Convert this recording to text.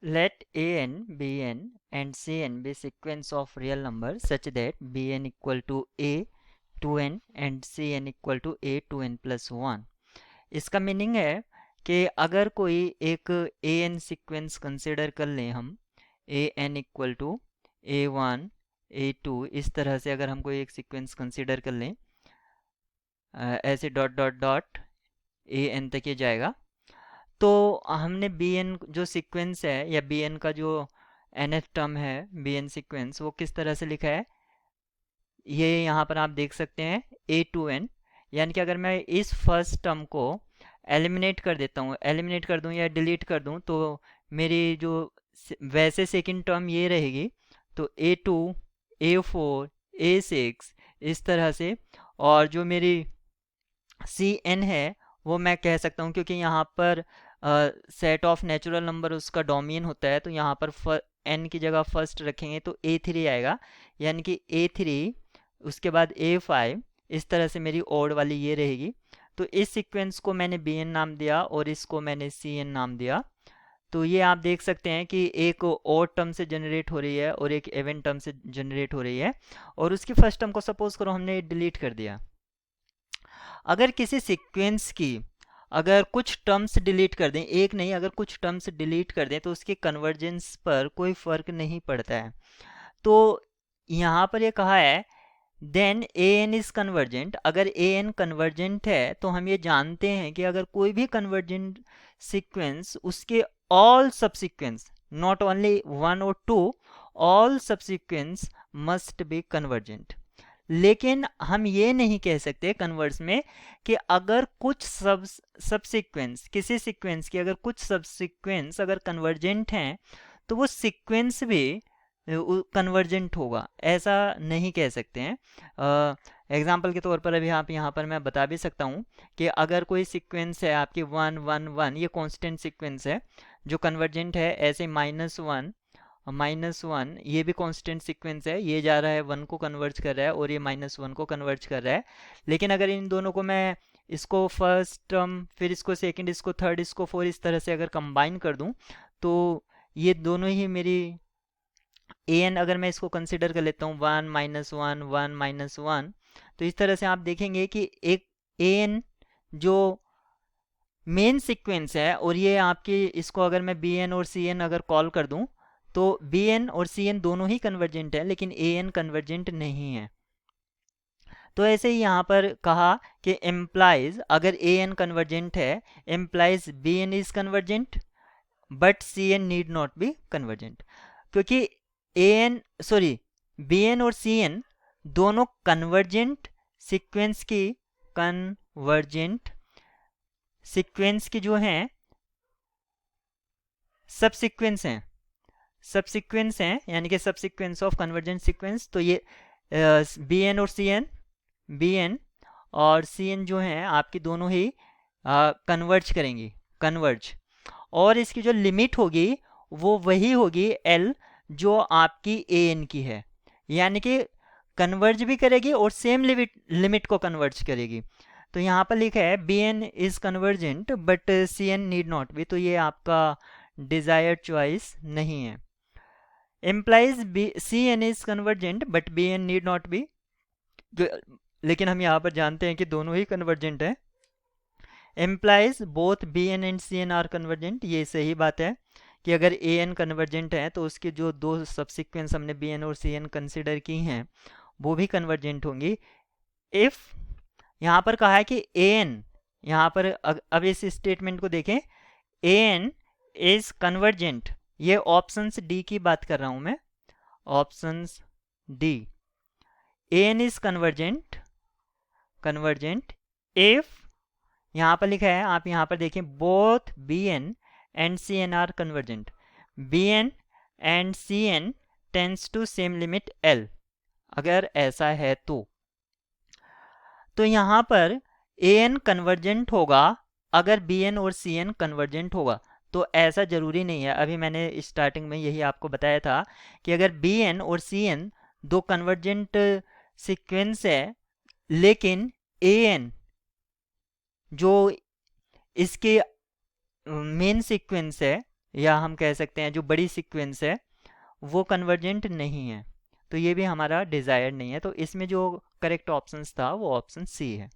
Let an, bn and cn be sequence of real numbers such that bn equal to a 2n and cn equal to a 2n plus 1। इसका meaning है कि अगर कोई एक A N sequence consider कर लें हम, A N equal to A one A two, इस तरह से अगर हम कोई एक सीक्वेंस कंसिडर कर लें, ऐसे dot dot dot a n तक ये जाएगा, तो हमने बी एन जो सीक्वेंस है या बी एन का जो एन एफ टर्म है, बी एन सीक्वेंस, वो किस तरह से लिखा है, ये यहाँ पर आप देख सकते हैं ए टू एन। यानी कि अगर मैं इस फर्स्ट टर्म को एलिमिनेट कर देता हूँ, एलिमिनेट कर दूँ या डिलीट कर दूँ, तो मेरी जो वैसे सेकंड टर्म ये रहेगी, तो A two A four A six इस तरह से। और जो मेरी सी एन है वो मैं कह सकता हूँ, क्योंकि यहाँ पर सेट ऑफ नेचुरल नंबर उसका डोमिन होता है, तो यहाँ पर एन की जगह फर्स्ट रखेंगे तो ए थ्री आएगा, यानी कि ए थ्री, उसके बाद ए फाइव, इस तरह से मेरी ओड वाली ये रहेगी। तो इस सीक्वेंस को मैंने बी एन नाम दिया और इसको मैंने सी एन नाम दिया। तो ये आप देख सकते हैं कि एक ओड टर्म से जनरेट हो रही है और एक इवन टर्म से जनरेट हो रही है, और उसकी फर्स्ट टर्म को सपोज करो हमने डिलीट कर दिया। अगर किसी सीक्वेंस की अगर कुछ टर्म्स डिलीट कर दें, एक नहीं अगर कुछ टर्म्स डिलीट कर दें, तो उसके कन्वर्जेंस पर कोई फर्क नहीं पड़ता है। तो यहाँ पर ये कहा है then a n is convergent. अगर ए एन कन्वर्जेंट है तो हम ये जानते हैं कि अगर कोई भी कन्वर्जेंट सीक्वेंस, उसके all subsequence, not only one और two, all subsequence must be convergent. लेकिन हम ये नहीं कह सकते कन्वर्स में कि अगर कुछ सबसीक्वेंस, किसी सीक्वेंस की अगर कुछ सबसीक्वेंस अगर कन्वर्जेंट हैं तो वो सीक्वेंस भी कन्वर्जेंट होगा, ऐसा नहीं कह सकते हैं। एग्जाम्पल के तौर पर अभी आप यहाँ पर मैं बता भी सकता हूँ कि अगर कोई सीक्वेंस है आपकी वन वन वन, ये कांस्टेंट सीक्वेंस है जो कन्वर्जेंट है, ऐसे माइनस वन ये भी कांस्टेंट सीक्वेंस है, ये जा रहा है वन को कन्वर्ज कर रहा है और ये माइनस वन को कन्वर्ज कर रहा है। लेकिन अगर इन दोनों को मैं, इसको फर्स्ट टर्म, फिर इसको सेकंड, इसको थर्ड, इसको फोर, इस तरह से अगर कंबाइन कर दूं, तो ये दोनों ही मेरी ए एन, अगर मैं इसको कंसिडर कर लेता हूँ one minus one, one minus one, तो इस तरह से आप देखेंगे कि एक ए एन जो मेन सीक्वेंस है, और ये आपकी, इसको अगर मैं बी एन और सी एन अगर कॉल कर दूं, तो बी एन और सी एन दोनों ही कन्वर्जेंट है, लेकिन ए एन कन्वर्जेंट नहीं है। तो ऐसे ही यहाँ पर कहा कि एम्प्लाइज, अगर ए एन कन्वर्जेंट है, implies b n is convergent but c n need not be convergent. क्योंकि a n, sorry, b n और सी एन दोनों कन्वर्जेंट सीक्वेंस की, कन्वर्जेंट सीक्वेंस की जो हैं सब सीक्वेंस हैं, सब सीक्वेंस हैं, यानी कि सब सीक्वेंस ऑफ कन्वर्जेंट सीक्वेंस। तो ये बी एन और सी एन, बी एन और सी एन जो हैं आपकी दोनों ही कन्वर्ज करेंगी, कन्वर्ज। और इसकी जो लिमिट होगी वो वही होगी एल जो आपकी ए एन की है, यानी कि कन्वर्ज भी करेगी और सेम लिमिट को कन्वर्ज करेगी। तो यहाँ पर लिखा है b n is convergent but c n need not be, तो ये आपका डिजायर्ड चॉइस नहीं है। Implies b c n is convergent but b n need not be, लेकिन हम यहाँ पर जानते हैं कि दोनों ही कन्वर्जेंट है। Implies both b n and c n are convergent, ये सही बात है कि अगर ए एन कन्वर्जेंट है तो उसके जो दो सबसिक्वेंस हमने बी एन और सी एन कंसिडर की हैं वो भी कन्वर्जेंट होंगी। इफ यहाँ पर कहा है कि ए एन, यहाँ पर अब इस स्टेटमेंट को देखें, ए एन इज कन्वर्जेंट, ये ऑप्शंस डी की बात कर रहा हूं मैं, options D, a n is convergent, convergent if, यहाँ पर लिखा है, आप यहाँ पर देखें, both b n and c n are convergent, b n and c n tends to same limit l, अगर ऐसा है तो यहाँ पर ए एन कन्वर्जेंट होगा अगर बी एन और सी एन कन्वर्जेंट होगा। तो ऐसा जरूरी नहीं है, अभी मैंने स्टार्टिंग में यही आपको बताया था कि अगर बी एन और सी एन दो कन्वर्जेंट सीक्वेंस है, लेकिन ए एन जो इसके मेन सीक्वेंस है, या हम कह सकते हैं जो बड़ी सीक्वेंस है वो कन्वर्जेंट नहीं है, तो ये भी हमारा डिज़ायर नहीं है। तो इसमें जो करेक्ट ऑप्शन था वो ऑप्शन सी है।